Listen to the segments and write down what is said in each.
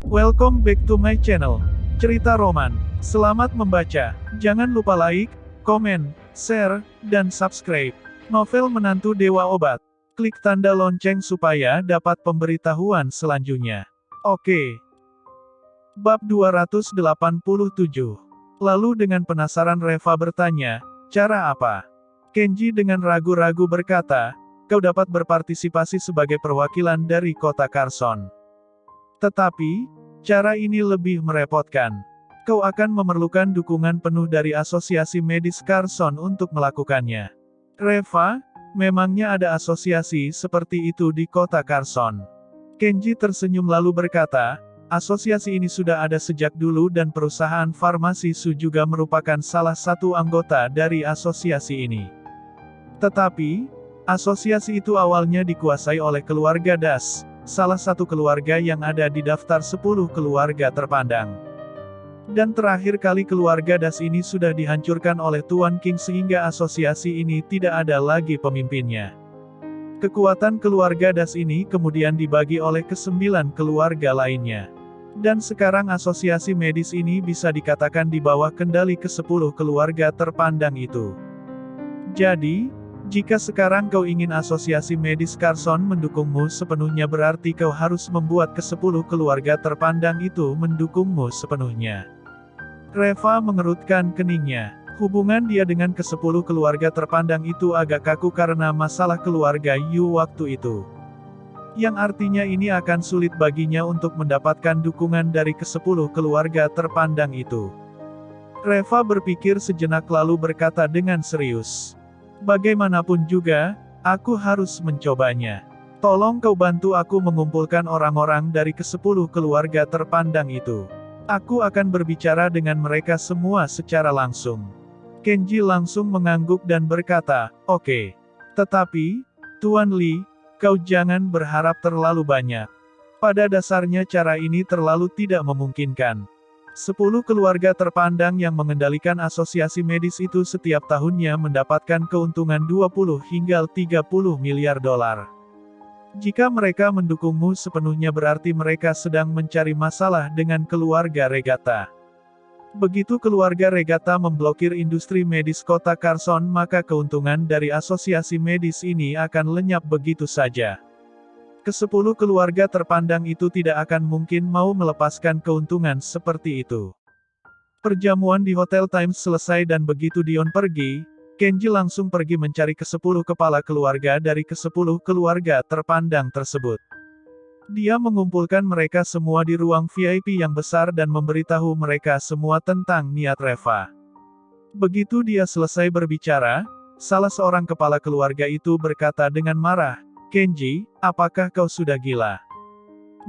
Welcome back to my channel, Cerita Roman. Selamat membaca. Jangan lupa like, komen, share, dan subscribe. Novel Menantu Dewa Obat. Klik tanda lonceng supaya dapat pemberitahuan selanjutnya. Oke. Bab 287. Lalu dengan penasaran Reva bertanya, cara apa? Kenji dengan ragu-ragu berkata, kau dapat berpartisipasi sebagai perwakilan dari kota Carson. Tetapi, cara ini lebih merepotkan. Kau akan memerlukan dukungan penuh dari Asosiasi Medis Carson untuk melakukannya. Reva, memangnya ada asosiasi seperti itu di kota Carson? Kenji tersenyum lalu berkata, asosiasi ini sudah ada sejak dulu dan perusahaan farmasi Su juga merupakan salah satu anggota dari asosiasi ini. Tetapi, asosiasi itu awalnya dikuasai oleh keluarga Das, salah satu keluarga yang ada di daftar 10 keluarga terpandang. Dan terakhir kali keluarga Das ini sudah dihancurkan oleh Tuan King sehingga asosiasi ini tidak ada lagi pemimpinnya. Kekuatan keluarga Das ini kemudian dibagi oleh ke-9 keluarga lainnya. Dan sekarang asosiasi medis ini bisa dikatakan di bawah kendali ke-10 keluarga terpandang itu. Jadi, jika sekarang kau ingin asosiasi medis Carson mendukungmu sepenuhnya berarti kau harus membuat ke-10 keluarga terpandang itu mendukungmu sepenuhnya. Reva mengerutkan keningnya. Hubungan dia dengan ke-10 keluarga terpandang itu agak kaku karena masalah keluarga Yu waktu itu. Yang artinya ini akan sulit baginya untuk mendapatkan dukungan dari ke-10 keluarga terpandang itu. Reva berpikir sejenak lalu berkata dengan serius. Bagaimanapun juga, aku harus mencobanya. Tolong kau bantu aku mengumpulkan orang-orang dari ke-10 keluarga terpandang itu. Aku akan berbicara dengan mereka semua secara langsung. Kenji langsung mengangguk dan berkata, oke. Tetapi, Tuan Li, kau jangan berharap terlalu banyak. Pada dasarnya cara ini terlalu tidak memungkinkan. 10 keluarga terpandang yang mengendalikan asosiasi medis itu setiap tahunnya mendapatkan keuntungan 20 hingga 30 miliar dolar. Jika mereka mendukungmu sepenuhnya berarti mereka sedang mencari masalah dengan keluarga Regata. Begitu keluarga Regata memblokir industri medis kota Carson maka keuntungan dari asosiasi medis ini akan lenyap begitu saja. Ke-10 keluarga terpandang itu tidak akan mungkin mau melepaskan keuntungan seperti itu. Perjamuan di Hotel Times selesai dan begitu Dion pergi, Kenji langsung pergi mencari ke-10 kepala keluarga dari ke-10 keluarga terpandang tersebut. Dia mengumpulkan mereka semua di ruang VIP yang besar dan memberitahu mereka semua tentang niat Reva. Begitu dia selesai berbicara, salah seorang kepala keluarga itu berkata dengan marah, Kenji, apakah kau sudah gila?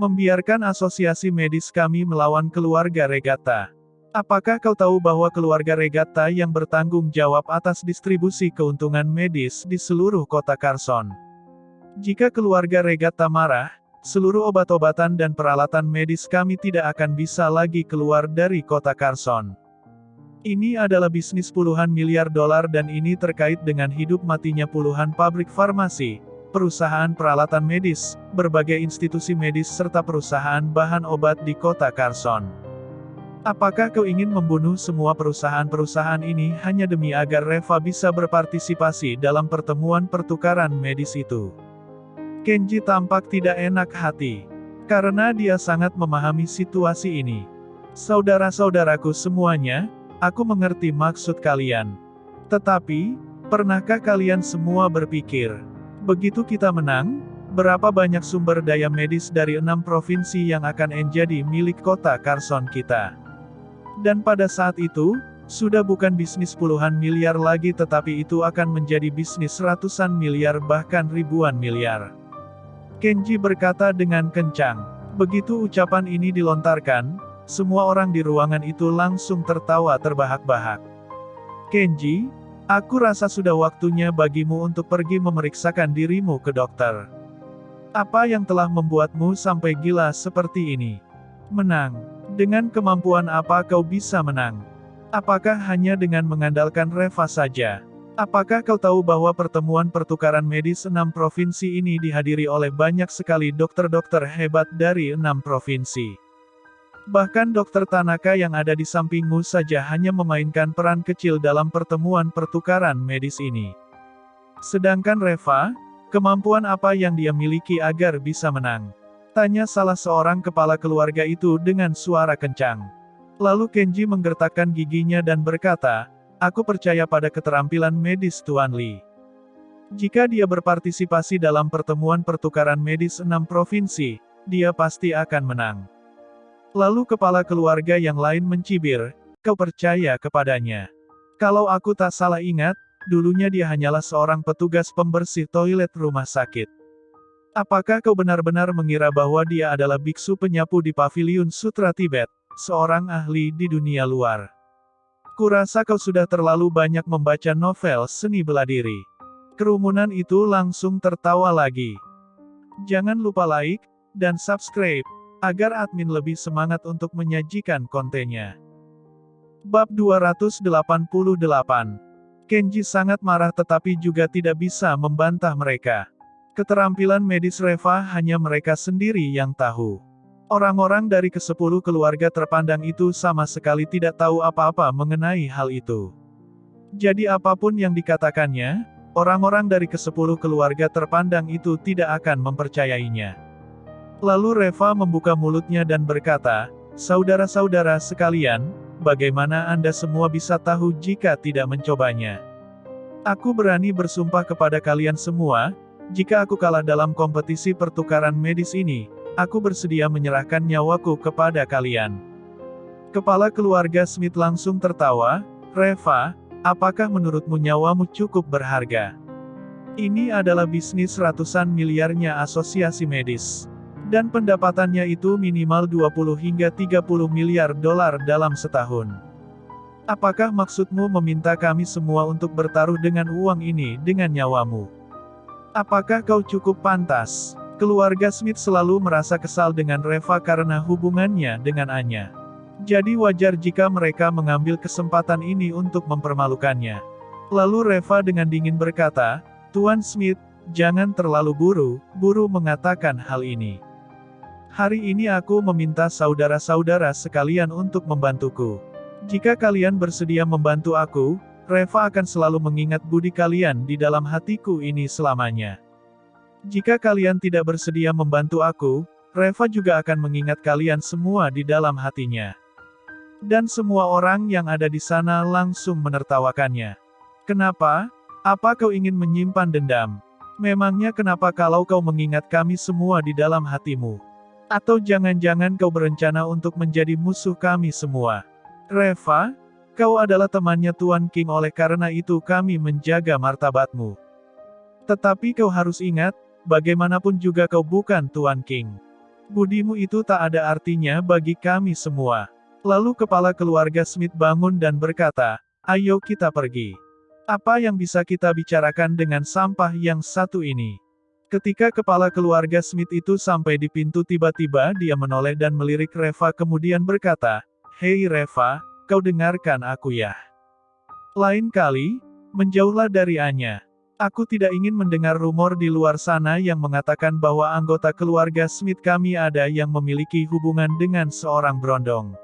Membiarkan asosiasi medis kami melawan keluarga Regata. Apakah kau tahu bahwa keluarga Regata yang bertanggung jawab atas distribusi keuntungan medis di seluruh kota Carson? Jika keluarga Regata marah, seluruh obat-obatan dan peralatan medis kami tidak akan bisa lagi keluar dari kota Carson. Ini adalah bisnis puluhan miliar dolar dan ini terkait dengan hidup matinya puluhan pabrik farmasi, perusahaan peralatan medis, berbagai institusi medis serta perusahaan bahan obat di kota Carson. Apakah kau ingin membunuh semua perusahaan-perusahaan ini hanya demi agar Reva bisa berpartisipasi dalam pertemuan pertukaran medis itu? Kenji tampak tidak enak hati. Karena dia sangat memahami situasi ini. Saudara-saudaraku semuanya, aku mengerti maksud kalian. Tetapi, pernahkah kalian semua berpikir, begitu kita menang, berapa banyak sumber daya medis dari 6 provinsi yang akan menjadi milik kota Carson kita? Dan pada saat itu, sudah bukan bisnis puluhan miliar lagi tetapi itu akan menjadi bisnis ratusan miliar bahkan ribuan miliar. Kenji berkata dengan kencang. Begitu ucapan ini dilontarkan, semua orang di ruangan itu langsung tertawa terbahak-bahak. Kenji, aku rasa sudah waktunya bagimu untuk pergi memeriksakan dirimu ke dokter. Apa yang telah membuatmu sampai gila seperti ini? Menang. Dengan kemampuan apa kau bisa menang? Apakah hanya dengan mengandalkan Reva saja? Apakah kau tahu bahwa pertemuan pertukaran medis 6 provinsi ini dihadiri oleh banyak sekali dokter-dokter hebat dari 6 provinsi? Bahkan Dokter Tanaka yang ada di sampingmu saja hanya memainkan peran kecil dalam pertemuan pertukaran medis ini. Sedangkan Reva, kemampuan apa yang dia miliki agar bisa menang? Tanya salah seorang kepala keluarga itu dengan suara kencang. Lalu Kenji menggertakkan giginya dan berkata, "Aku percaya pada keterampilan medis Tuan Li. Jika dia berpartisipasi dalam pertemuan pertukaran medis 6 provinsi, dia pasti akan menang." Lalu kepala keluarga yang lain mencibir, "Kau percaya kepadanya? Kalau aku tak salah ingat, dulunya dia hanyalah seorang petugas pembersih toilet rumah sakit. Apakah kau benar-benar mengira bahwa dia adalah biksu penyapu di Paviliun Sutra Tibet, seorang ahli di dunia luar? Kurasa kau sudah terlalu banyak membaca novel seni bela diri." Kerumunan itu langsung tertawa lagi. Jangan lupa like dan subscribe, agar admin lebih semangat untuk menyajikan kontennya. Bab 288. Kenji sangat marah tetapi juga tidak bisa membantah mereka. Keterampilan medis Reva hanya mereka sendiri yang tahu. Orang-orang dari ke-10 keluarga terpandang itu sama sekali tidak tahu apa-apa mengenai hal itu. Jadi apapun yang dikatakannya, orang-orang dari ke-10 keluarga terpandang itu tidak akan mempercayainya. Lalu Reva membuka mulutnya dan berkata, "Saudara-saudara sekalian, bagaimana Anda semua bisa tahu jika tidak mencobanya? Aku berani bersumpah kepada kalian semua, jika aku kalah dalam kompetisi pertukaran medis ini, aku bersedia menyerahkan nyawaku kepada kalian." Kepala keluarga Smith langsung tertawa, "Reva, apakah menurutmu nyawamu cukup berharga? Ini adalah bisnis ratusan miliarnya asosiasi medis. Dan pendapatannya itu minimal 20 hingga 30 miliar dolar dalam setahun. Apakah maksudmu meminta kami semua untuk bertaruh dengan uang ini dengan nyawamu? Apakah kau cukup pantas?" Keluarga Smith selalu merasa kesal dengan Reva karena hubungannya dengan Anya. Jadi wajar jika mereka mengambil kesempatan ini untuk mempermalukannya. Lalu Reva dengan dingin berkata, "Tuan Smith, jangan terlalu buru-buru mengatakan hal ini. Hari ini aku meminta saudara-saudara sekalian untuk membantuku. Jika kalian bersedia membantu aku, Reva akan selalu mengingat budi kalian di dalam hatiku ini selamanya. Jika kalian tidak bersedia membantu aku, Reva juga akan mengingat kalian semua di dalam hatinya." Dan semua orang yang ada di sana langsung menertawakannya. "Kenapa? Apa kau ingin menyimpan dendam? Memangnya kenapa kalau kau mengingat kami semua di dalam hatimu? Atau jangan-jangan kau berencana untuk menjadi musuh kami semua? Reva, kau adalah temannya Tuan King, oleh karena itu kami menjaga martabatmu. Tetapi kau harus ingat, bagaimanapun juga kau bukan Tuan King. Budimu itu tak ada artinya bagi kami semua." Lalu kepala keluarga Smith bangun dan berkata, "Ayo kita pergi. Apa yang bisa kita bicarakan dengan sampah yang satu ini?" Ketika kepala keluarga Smith itu sampai di pintu, tiba-tiba dia menoleh dan melirik Reva kemudian berkata, "Hei Reva, kau dengarkan aku ya. Lain kali, menjauhlah dari Anya. Aku tidak ingin mendengar rumor di luar sana yang mengatakan bahwa anggota keluarga Smith kami ada yang memiliki hubungan dengan seorang berondong.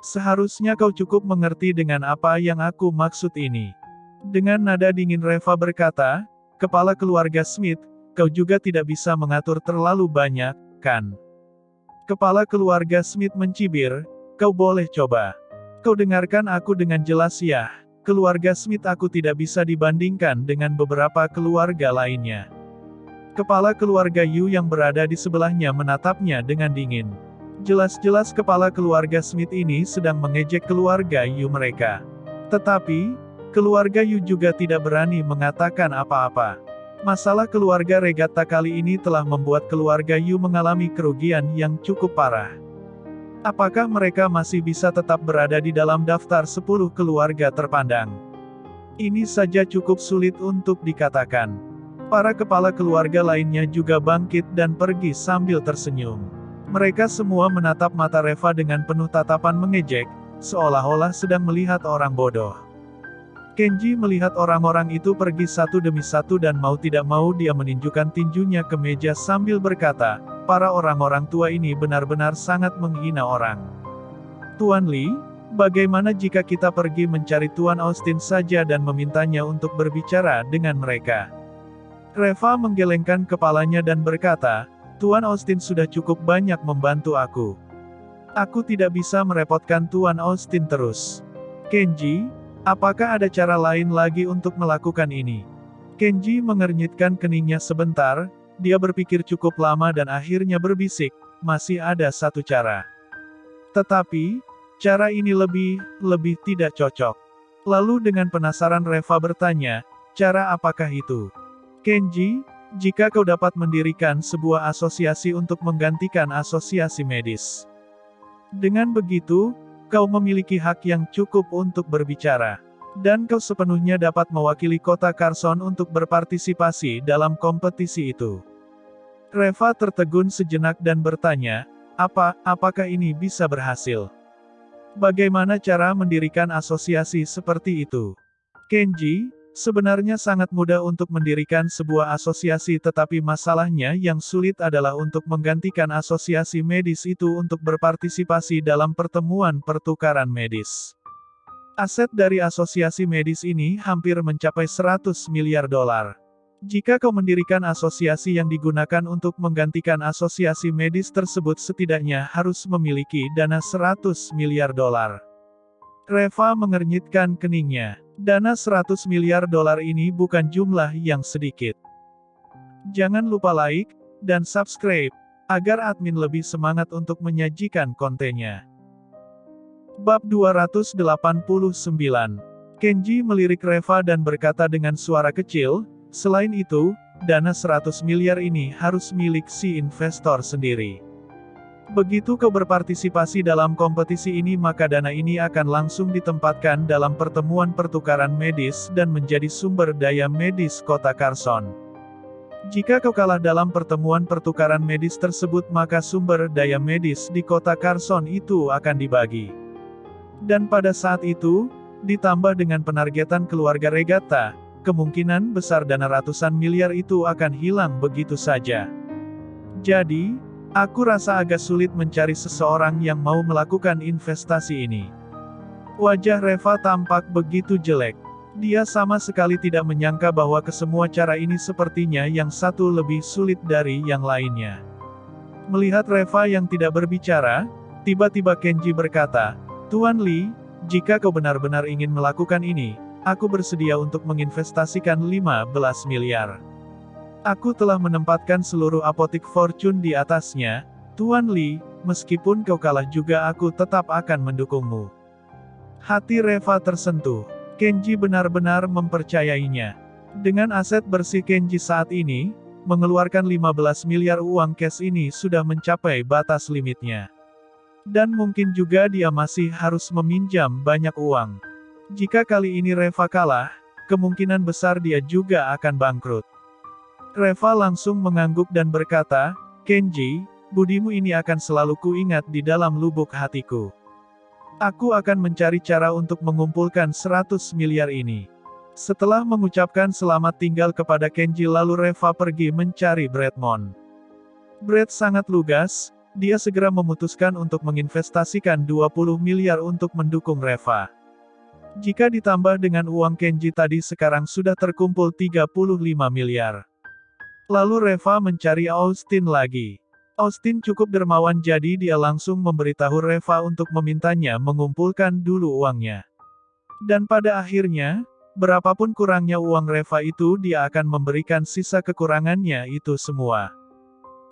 Seharusnya kau cukup mengerti dengan apa yang aku maksud ini." Dengan nada dingin Reva berkata, "Kepala keluarga Smith, kau juga tidak bisa mengatur terlalu banyak, kan?" Kepala keluarga Smith mencibir, "Kau boleh coba. Kau dengarkan aku dengan jelas ya. Keluarga Smith aku tidak bisa dibandingkan dengan beberapa keluarga lainnya." Kepala keluarga Yu yang berada di sebelahnya menatapnya dengan dingin. Jelas-jelas kepala keluarga Smith ini sedang mengejek keluarga Yu mereka. Tetapi, keluarga Yu juga tidak berani mengatakan apa-apa. Masalah keluarga Regatta kali ini telah membuat keluarga Yu mengalami kerugian yang cukup parah. Apakah mereka masih bisa tetap berada di dalam daftar 10 keluarga terpandang? Ini saja cukup sulit untuk dikatakan. Para kepala keluarga lainnya juga bangkit dan pergi sambil tersenyum. Mereka semua menatap mata Reva dengan penuh tatapan mengejek, seolah-olah sedang melihat orang bodoh. Kenji melihat orang-orang itu pergi satu demi satu dan mau tidak mau dia meninjukan tinjunya ke meja sambil berkata, "Para orang-orang tua ini benar-benar sangat menghina orang. Tuan Lee, bagaimana jika kita pergi mencari Tuan Austin saja dan memintanya untuk berbicara dengan mereka? Reva menggelengkan kepalanya dan berkata, Tuan Austin sudah cukup banyak membantu aku. Aku tidak bisa merepotkan Tuan Austin terus. Kenji, apakah ada cara lain lagi untuk melakukan ini? Kenji mengernyitkan keningnya sebentar, dia berpikir cukup lama dan akhirnya berbisik, masih ada satu cara. Tetapi, cara ini lebih tidak cocok. Lalu dengan penasaran Reva bertanya, cara apakah itu? Kenji, jika kau dapat mendirikan sebuah asosiasi untuk menggantikan asosiasi medis. Dengan begitu, kau memiliki hak yang cukup untuk berbicara. Dan kau sepenuhnya dapat mewakili kota Carson untuk berpartisipasi dalam kompetisi itu. Reva tertegun sejenak dan bertanya, apakah ini bisa berhasil? Bagaimana cara mendirikan asosiasi seperti itu? Kenji, sebenarnya sangat mudah untuk mendirikan sebuah asosiasi, tetapi masalahnya yang sulit adalah untuk menggantikan asosiasi medis itu untuk berpartisipasi dalam pertemuan pertukaran medis. Aset dari asosiasi medis ini hampir mencapai 100 miliar dolar. Jika kau mendirikan asosiasi yang digunakan untuk menggantikan asosiasi medis tersebut, setidaknya harus memiliki dana 100 miliar dolar. Reva mengernyitkan keningnya. Dana 100 miliar dolar ini bukan jumlah yang sedikit. Jangan lupa like dan subscribe agar admin lebih semangat untuk menyajikan kontennya. Bab 289. Kenji melirik Reva dan berkata dengan suara kecil, selain itu, dana 100 miliar ini harus milik si investor sendiri. Begitu kau berpartisipasi dalam kompetisi ini, maka dana ini akan langsung ditempatkan dalam pertemuan pertukaran medis dan menjadi sumber daya medis kota Carson. Jika kau kalah dalam pertemuan pertukaran medis tersebut, maka sumber daya medis di kota Carson itu akan dibagi. Dan pada saat itu, ditambah dengan penargetan keluarga Regatta, kemungkinan besar dana ratusan miliar itu akan hilang begitu saja. Jadi, aku rasa agak sulit mencari seseorang yang mau melakukan investasi ini. Wajah Reva tampak begitu jelek. Dia sama sekali tidak menyangka bahwa kesemua cara ini sepertinya yang satu lebih sulit dari yang lainnya. Melihat Reva yang tidak berbicara, tiba-tiba Kenji berkata, Tuan Lee, jika kau benar-benar ingin melakukan ini, aku bersedia untuk menginvestasikan 15 miliar. Aku telah menempatkan seluruh apotik Fortune di atasnya, Tuan Lee, meskipun kau kalah juga aku tetap akan mendukungmu. Hati Reva tersentuh. Kenji benar-benar mempercayainya. Dengan aset bersih Kenji saat ini, mengeluarkan 15 miliar uang cash ini sudah mencapai batas limitnya. Dan mungkin juga dia masih harus meminjam banyak uang. Jika kali ini Reva kalah, kemungkinan besar dia juga akan bangkrut. Reva langsung mengangguk dan berkata, Kenji, budimu ini akan selalu kuingat di dalam lubuk hatiku. Aku akan mencari cara untuk mengumpulkan 100 miliar ini. Setelah mengucapkan selamat tinggal kepada Kenji, lalu Reva pergi mencari Bradmon. Brad sangat lugas, dia segera memutuskan untuk menginvestasikan 20 miliar untuk mendukung Reva. Jika ditambah dengan uang Kenji tadi, sekarang sudah terkumpul 35 miliar. Lalu Reva mencari Austin lagi. Austin cukup dermawan, jadi dia langsung memberitahu Reva untuk memintanya mengumpulkan dulu uangnya. Dan pada akhirnya, berapapun kurangnya uang Reva itu, dia akan memberikan sisa kekurangannya itu semua.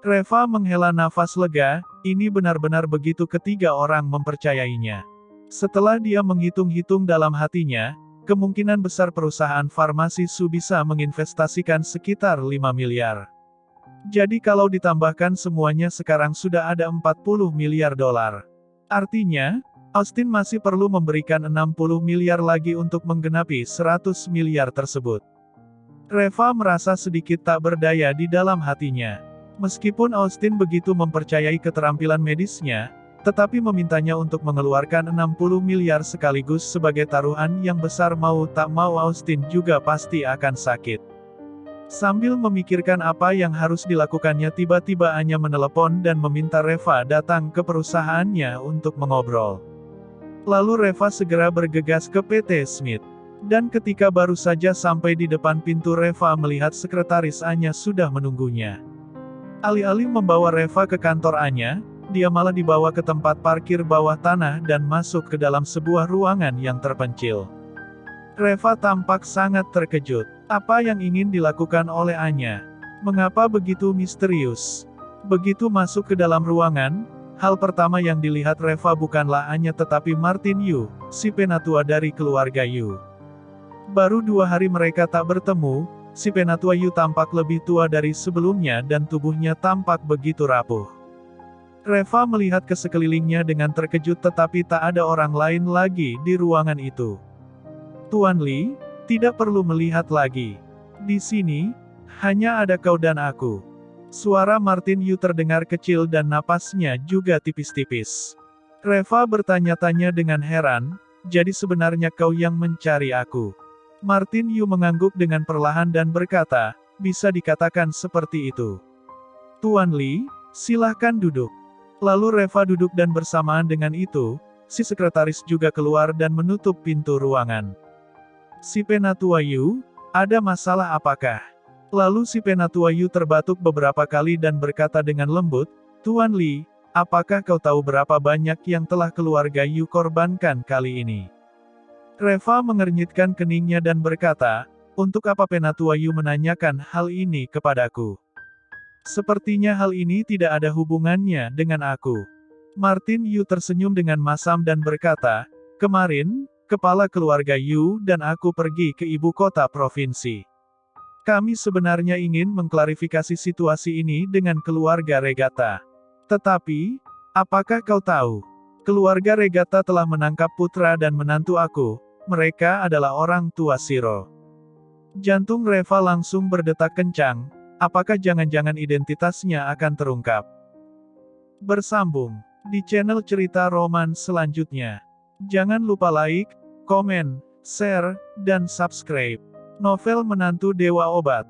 Reva menghela nafas lega, ini benar-benar begitu ketiga orang mempercayainya. Setelah dia menghitung-hitung dalam hatinya, kemungkinan besar perusahaan farmasi Su bisa menginvestasikan sekitar 5 miliar. Jadi kalau ditambahkan semuanya sekarang sudah ada 40 miliar dolar. Artinya, Austin masih perlu memberikan 60 miliar lagi untuk menggenapi 100 miliar tersebut. Reva merasa sedikit tak berdaya di dalam hatinya. Meskipun Austin begitu mempercayai keterampilan medisnya, tetapi memintanya untuk mengeluarkan 60 miliar sekaligus sebagai taruhan yang besar, mau tak mau Austin juga pasti akan sakit. Sambil memikirkan apa yang harus dilakukannya, tiba-tiba Anya menelepon dan meminta Reva datang ke perusahaannya untuk mengobrol. Lalu Reva segera bergegas ke PT Smith. Dan ketika baru saja sampai di depan pintu, Reva melihat sekretaris Anya sudah menunggunya. Alih-alih membawa Reva ke kantor Anya, dia malah dibawa ke tempat parkir bawah tanah dan masuk ke dalam sebuah ruangan yang terpencil. Reva tampak sangat terkejut. Apa yang ingin dilakukan oleh Anya? Mengapa begitu misterius? Begitu masuk ke dalam ruangan, hal pertama yang dilihat Reva bukanlah Anya tetapi Martin Yu, si penatua dari keluarga Yu. Baru 2 hari mereka tak bertemu, si penatua Yu tampak lebih tua dari sebelumnya dan tubuhnya tampak begitu rapuh. Reva melihat ke sekelilingnya dengan terkejut tetapi tak ada orang lain lagi di ruangan itu. Tuan Li, tidak perlu melihat lagi. Di sini, hanya ada kau dan aku. Suara Martin Yu terdengar kecil dan napasnya juga tipis-tipis. Reva bertanya-tanya dengan heran, jadi sebenarnya kau yang mencari aku? Martin Yu mengangguk dengan perlahan dan berkata, bisa dikatakan seperti itu. Tuan Li, silahkan duduk. Lalu Reva duduk dan bersamaan dengan itu, si sekretaris juga keluar dan menutup pintu ruangan. Si penatua Yu, ada masalah apakah? Lalu si penatua Yu terbatuk beberapa kali dan berkata dengan lembut, Tuan Li, apakah kau tahu berapa banyak yang telah keluarga Yu korbankan kali ini? Reva mengernyitkan keningnya dan berkata, untuk apa penatua Yu menanyakan hal ini kepadaku? Sepertinya hal ini tidak ada hubungannya dengan aku. Martin Yu tersenyum dengan masam dan berkata, kemarin, kepala keluarga Yu dan aku pergi ke ibu kota provinsi. Kami sebenarnya ingin mengklarifikasi situasi ini dengan keluarga Regata. Tetapi, apakah kau tahu? Keluarga Regata telah menangkap putra dan menantu aku. Mereka adalah orang tua Shiro. Jantung Reva langsung berdetak kencang. Apakah jangan-jangan identitasnya akan terungkap? Bersambung di channel cerita roman selanjutnya. Jangan lupa like, komen, share, dan subscribe. Novel Menantu Dewa Obat.